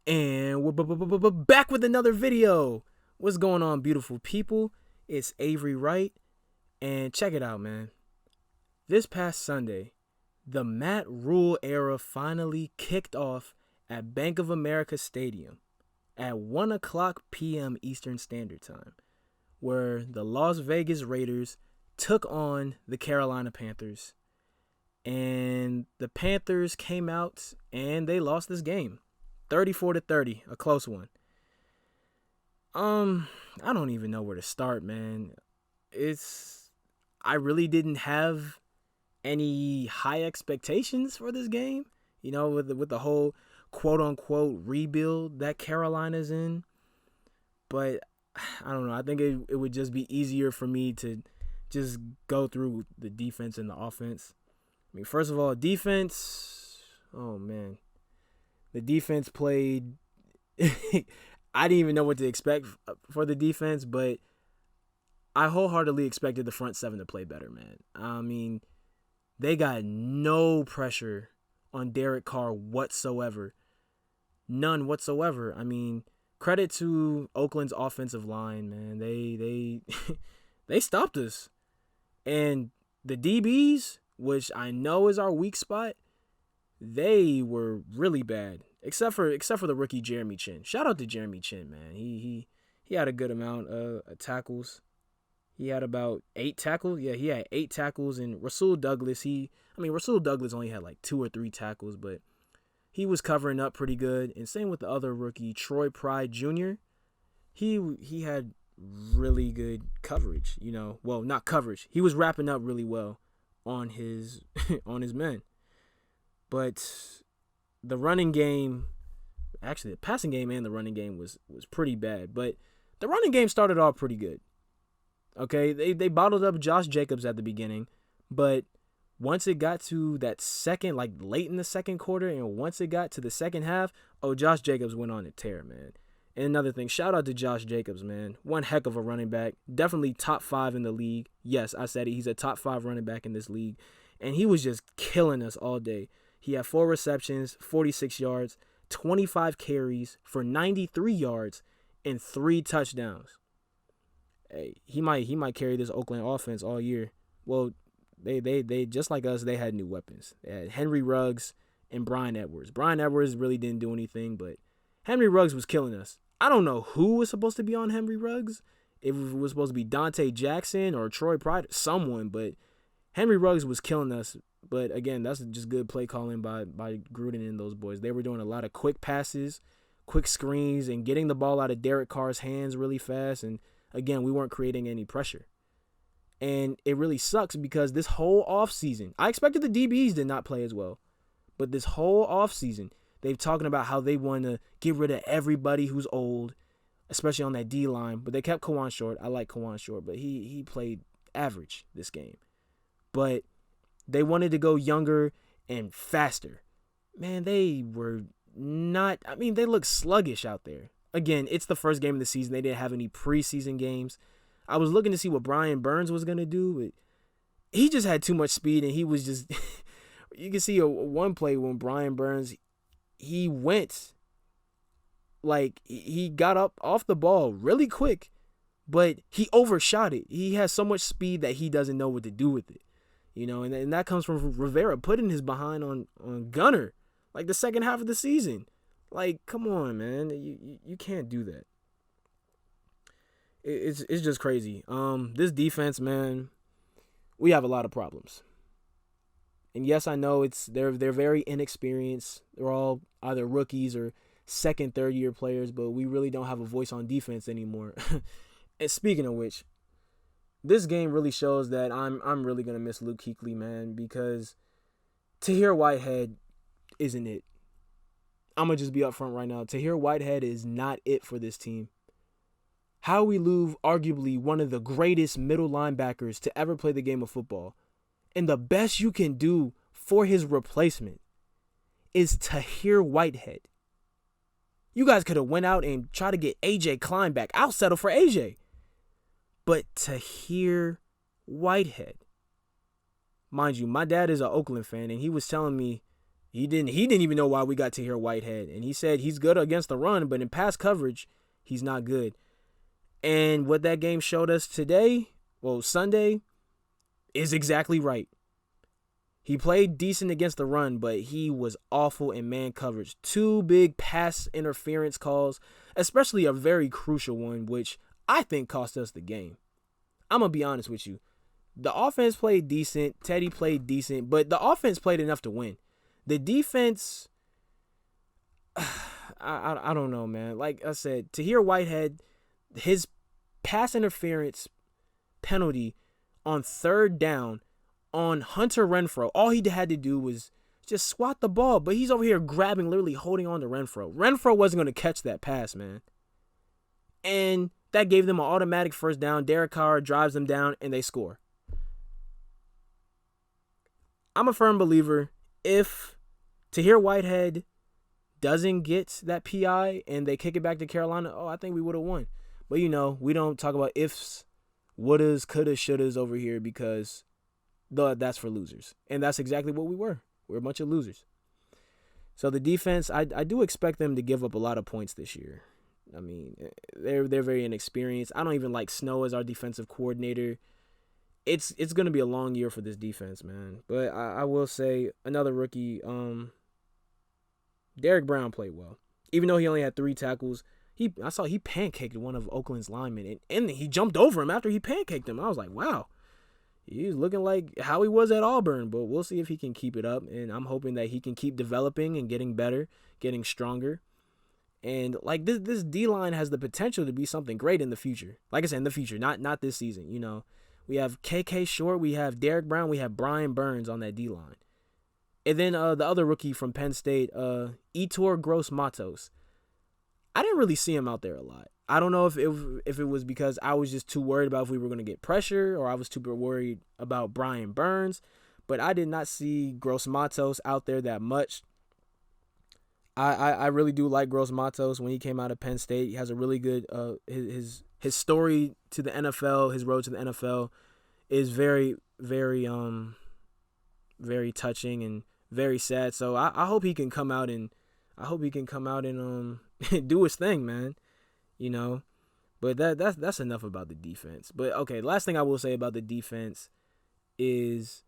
And we're back with another video. What's going on, beautiful people? It's Avery Wright, and check it out, man. This past Sunday, the Matt Rule era finally kicked off at Bank of America Stadium at 1 o'clock p.m. Eastern Standard Time, where the Las Vegas Raiders took on the Carolina Panthers. And the Panthers came out and they lost this game. 34-30, a close one. I don't even know where to start, man. I really didn't have any high expectations for this game, you know, with the whole quote unquote rebuild that Carolina's in. But I don't know. I think it would just be easier for me to just go through the defense and the offense. I mean, first of all, defense. Oh man. The defense played I didn't even know what to expect for the defense, but I wholeheartedly expected the front seven to play better, man. I mean, they got no pressure on Derek Carr whatsoever. None whatsoever. I mean, credit to Oakland's offensive line, man. They they stopped us. And the DBs, which I know is our weak spot, they were really bad. Except for the rookie Jeremy Chin. Shout out to Jeremy Chin, man. He had a good amount of tackles. He had about 8 tackles. Yeah, he had 8 tackles. And Rasul Douglas, Rasul Douglas only had like 2 or 3 tackles, but he was covering up pretty good. And same with the other rookie, Troy Pride Jr. He had really good coverage, you know. Well, not coverage. He was wrapping up really well on his men. But the running game, actually the passing game and the running game was pretty bad. But the running game started off pretty good. Okay, they bottled up Josh Jacobs at the beginning, but once it got to that second, like late in the second quarter, and once it got to the second half, Josh Jacobs went on a tear, man. And another thing, shout out to Josh Jacobs, man. One heck of a running back. Definitely top 5 in the league. Yes, I said it. He's a top 5 running back in this league. And he was just killing us all day. He had 4 receptions, 46 yards, 25 carries for 93 yards, and 3 touchdowns. Hey, he might carry this Oakland offense all year. Well, they just like us, they had new weapons. They had Henry Ruggs and Bryan Edwards. Bryan Edwards really didn't do anything, but Henry Ruggs was killing us. I don't know who was supposed to be on Henry Ruggs. If it was supposed to be Dante Jackson or Troy Pride, someone, but Henry Ruggs was killing us. But again, that's just good play calling by Gruden and those boys. They were doing a lot of quick passes, quick screens, and getting the ball out of Derek Carr's hands really fast. And again, we weren't creating any pressure. And it really sucks because this whole offseason, I expected the DBs did not play as well. But this whole offseason, they've talking about how they want to get rid of everybody who's old, especially on that D-line. But they kept Kawan Short. I like Kawan Short, but he played average this game. But they wanted to go younger and faster. Man, they were not. I mean, they look sluggish out there. Again, it's the first game of the season. They didn't have any preseason games. I was looking to see what Brian Burns was going to do, but he just had too much speed, and he was just – you can see one play when Brian Burns, he went like he got up off the ball really quick, but he overshot it. He has so much speed that he doesn't know what to do with it. You know, and that comes from Rivera putting his behind on Gunner, like the second half of the season. Like, come on, man. You can't do that. It's just crazy. This defense, man, we have a lot of problems. And yes, I know they're very inexperienced. They're all either rookies or second, third year players, but we really don't have a voice on defense anymore. And speaking of which, this game really shows that I'm really going to miss Luke Kuechly, man, because Tahir Whitehead isn't it. I'm going to just be upfront right now. Tahir Whitehead is not it for this team. How we lose arguably one of the greatest middle linebackers to ever play the game of football, and the best you can do for his replacement is Tahir Whitehead. You guys could have went out and tried to get AJ Klein back. I'll settle for AJ. But Tahir Whitehead. Mind you, my dad is an Oakland fan, and he was telling me He didn't even know why we got Tahir Whitehead, and he said he's good against the run, but in pass coverage, he's not good. And what that game showed us today, well, Sunday, is exactly right. He played decent against the run, but he was awful in man coverage. 2 big pass interference calls, especially a very crucial one, which I think cost us the game. I'm going to be honest with you. The offense played decent. Teddy played decent, but the offense played enough to win. The defense, I don't know, man. Like I said, Tahir Whitehead, his pass interference penalty on 3rd down on Hunter Renfrow, all he had to do was just swat the ball, but he's over here grabbing, literally holding on to Renfrow. Renfrow wasn't going to catch that pass, man. And that gave them an automatic 1st down. Derek Carr drives them down, and they score. I'm a firm believer, if Tahir Whitehead doesn't get that PI and they kick it back to Carolina, I think we would have won. But, we don't talk about ifs, wouldas, couldas, shouldas over here because that's for losers. And that's exactly what we were. We're a bunch of losers. So the defense, I do expect them to give up a lot of points this year. I mean, they're very inexperienced. I don't even like Snow as our defensive coordinator. It's going to be a long year for this defense, man. But I will say, another rookie, Derek Brown played well. Even though he only had 3 tackles, I saw he pancaked one of Oakland's linemen, and he jumped over him after he pancaked him. I was like, wow. He's looking like how he was at Auburn, but we'll see if he can keep it up. And I'm hoping that he can keep developing and getting better, getting stronger. And like this D-line has the potential to be something great in the future. Like I said, in the future, not this season. We have KK Short, we have Derek Brown, we have Brian Burns on that D-line. And then the other rookie from Penn State, Etor Gross-Matos. I didn't really see him out there a lot. I don't know if it was because I was just too worried about if we were going to get pressure, or I was too worried about Brian Burns, but I did not see Gross-Matos out there that much. I really do like Gross-Matos when he came out of Penn State. He has a really good his story to the NFL, his road to the NFL is very, very very touching and very sad. So I hope he can come out and do his thing, man. But that's enough about the defense. But okay, last thing I will say about the defense is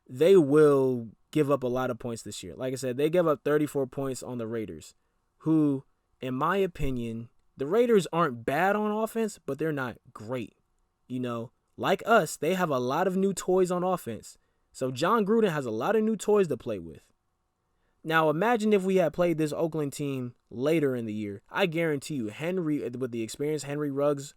they will give up a lot of points this year. Like I said, they gave up 34 points on the Raiders, who, in my opinion, the Raiders aren't bad on offense, but they're not great. Like us, they have a lot of new toys on offense. So John Gruden has a lot of new toys to play with. Now, imagine if we had played this Oakland team later in the year. I guarantee you, with the experience Henry Ruggs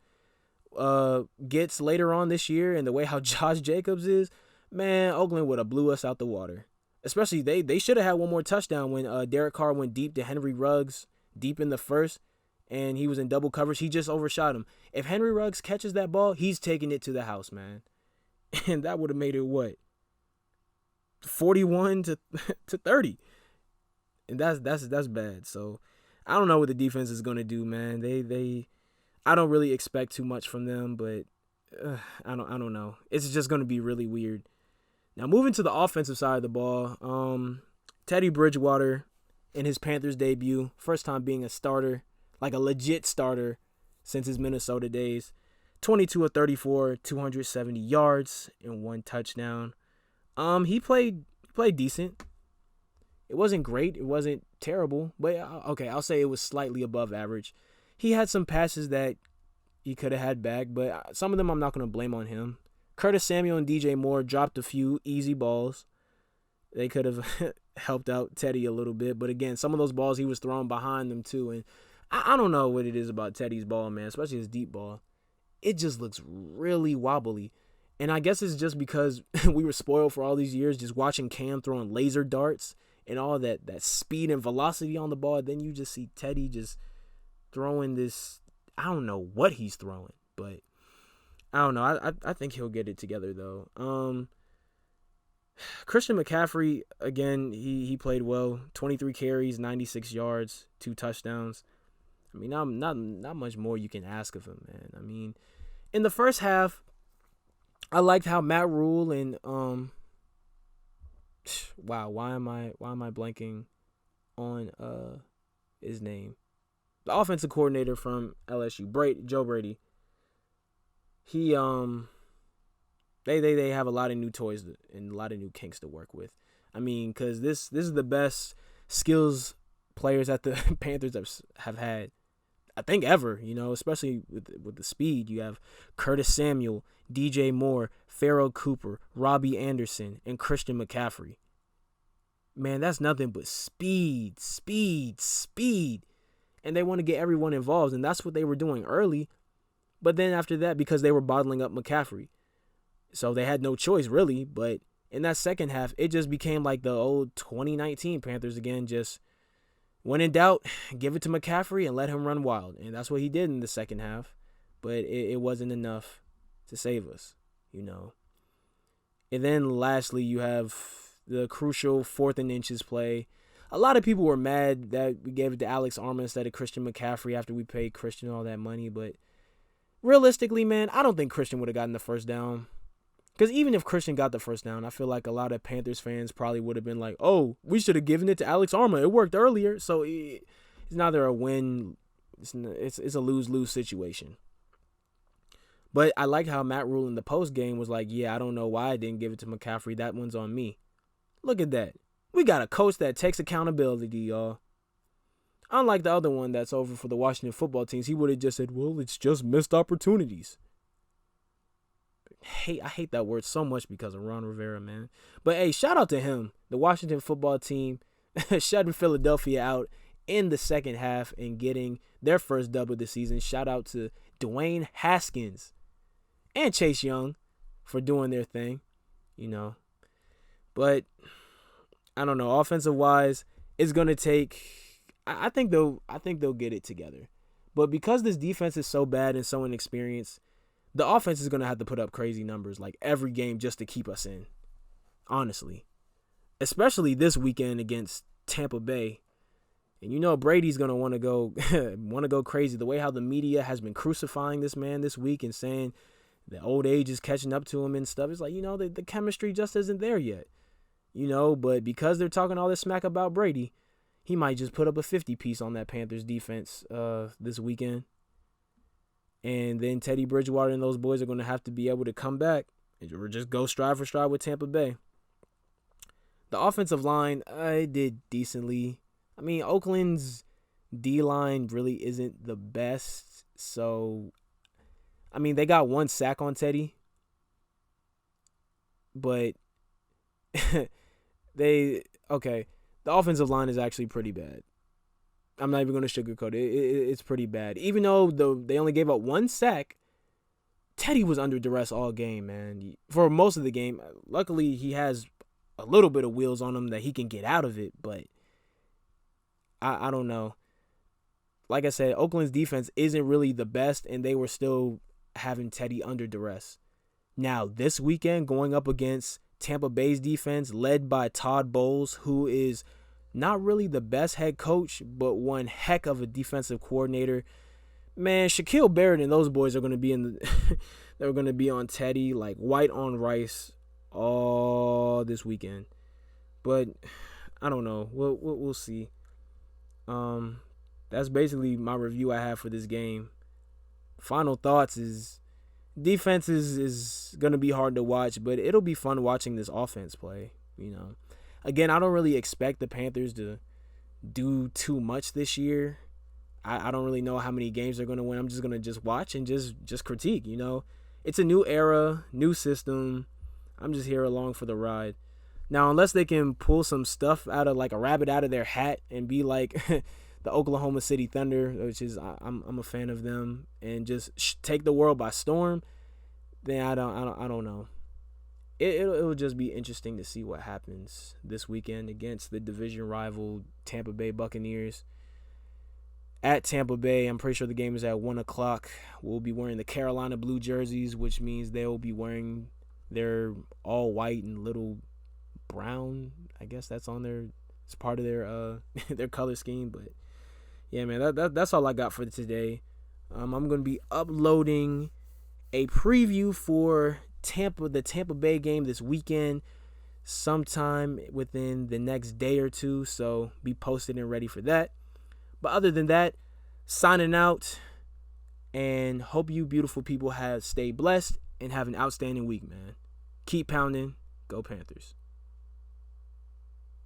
gets later on this year and the way how Josh Jacobs is, man, Oakland would have blew us out the water. Especially, they should have had one more touchdown when Derek Carr went deep to Henry Ruggs, deep in the first, and he was in double coverage. He just overshot him. If Henry Ruggs catches that ball, he's taking it to the house, man. And that would have made it, 41 to 30. And that's bad. So I don't know what the defense is going to do, man. I don't really expect too much from them, but I don't know. It's just going to be really weird. Now, moving to the offensive side of the ball, Teddy Bridgewater in his Panthers debut, first time being a starter, like a legit starter since his Minnesota days. 22 of 34, 270 yards and 1 touchdown. He played decent. It wasn't great. It wasn't terrible. But, okay, I'll say it was slightly above average. He had some passes that he could have had back, but some of them I'm not going to blame on him. Curtis Samuel and DJ Moore dropped a few easy balls. They could have helped out Teddy a little bit. But, again, some of those balls he was throwing behind them, too. And I don't know what it is about Teddy's ball, man, especially his deep ball. It just looks really wobbly. And I guess it's just because we were spoiled for all these years just watching Cam throwing laser darts and all that speed and velocity on the ball. Then you just see Teddy just throwing this. I don't know what he's throwing, but I don't know. I think he'll get it together, though. Christian McCaffrey, again, he played well. 23 carries, 96 yards, 2 touchdowns. I mean, not much more you can ask of him, man. I mean, in the first half, I liked how Matt Rule and wow, why am I blanking on his name? The offensive coordinator from LSU, Joe Brady. He they have a lot of new toys and a lot of new kinks to work with. I mean, because this is the best skills players that the Panthers have had, I think, ever. You know, especially with the speed. You have Curtis Samuel, DJ Moore, Pharaoh Cooper, Robbie Anderson, and Christian McCaffrey. Man, that's nothing but speed, speed, speed. And they want to get everyone involved, and that's what they were doing early. But then after that, because they were bottling up McCaffrey, so they had no choice, really. But in that second half, it just became like the old 2019 Panthers again. Just when in doubt, give it to McCaffrey and let him run wild. And that's what he did in the second half. But it wasn't enough to save us, you know. And then lastly, you have the crucial 4th and inches play. A lot of people were mad that we gave it to Alex Armah instead of Christian McCaffrey after we paid Christian all that money. But realistically, man, I don't think Christian would have gotten the first down. Because even if Christian got the first down, I feel like a lot of Panthers fans probably would have been like, oh, we should have given it to Alex Armah. It worked earlier. So it's neither a win. It's a lose-lose situation. But I like how Matt Rule in the post game was like, yeah, I don't know why I didn't give it to McCaffrey. That one's on me. Look at that. We got a coach that takes accountability, y'all. Unlike the other one that's over for the Washington football teams, he would have just said, well, it's just missed opportunities. I hate that word so much because of Ron Rivera, man. But, hey, shout out to him. The Washington football team shutting Philadelphia out in the second half and getting their first dub of the season. Shout out to Dwayne Haskins and Chase Young for doing their thing, you know. But, I don't know. Offensive-wise, it's going to take – I think they'll get it together. But because this defense is so bad and so inexperienced, the offense is going to have to put up crazy numbers like every game just to keep us in, honestly. Especially this weekend against Tampa Bay. And you know Brady's going to want to go crazy. The way how the media has been crucifying this man this week and saying the old age is catching up to him and stuff. It's like, you know, the chemistry just isn't there yet. You know, but because they're talking all this smack about Brady, he might just put up a 50-piece on that Panthers defense this weekend. And then Teddy Bridgewater and those boys are going to have to be able to come back or just go stride for stride with Tampa Bay. The offensive line, it did decently. I mean, Oakland's D-line really isn't the best. So, I mean, they got 1 sack on Teddy. But the offensive line is actually pretty bad. I'm not even going to sugarcoat it. It's pretty bad. Even though they only gave up 1 sack, Teddy was under duress all game, man. For most of the game. Luckily, he has a little bit of wheels on him that he can get out of it. But I don't know. Like I said, Oakland's defense isn't really the best, and they were still having Teddy under duress. Now, this weekend, going up against Tampa Bay's defense, led by Todd Bowles, who is not really the best head coach, but one heck of a defensive coordinator. Man, Shaquille Barrett and those boys are going to be they're going to be on Teddy like white on rice all this weekend. But I don't know. We'll see. That's basically my review I have for this game. Final thoughts is defense is going to be hard to watch, but it'll be fun watching this offense play, you know. Again, I don't really expect the Panthers to do too much this year. I don't really know how many games they're going to win. I'm just going to watch and just critique, you know. It's a new era, new system. I'm just here along for the ride. Now, unless they can pull some stuff out of like a rabbit out of their hat and be like the Oklahoma City Thunder, which is I'm a fan of them, and just take the world by storm, then I don't know. It'll just be interesting to see what happens this weekend against the division rival Tampa Bay Buccaneers. At Tampa Bay, I'm pretty sure the game is at 1 o'clock. We'll be wearing the Carolina blue jerseys, which means they'll be wearing their all white and little brown. I guess that's on it's part of their their color scheme. But yeah, man, that's all I got for today. I'm going to be uploading a preview for the Tampa Bay game this weekend. sometime within the next day or two, so be posted and ready for that. But other than that, signing out, and hope you beautiful people have stayed blessed and have an outstanding week, man. Keep pounding. Go Panthers.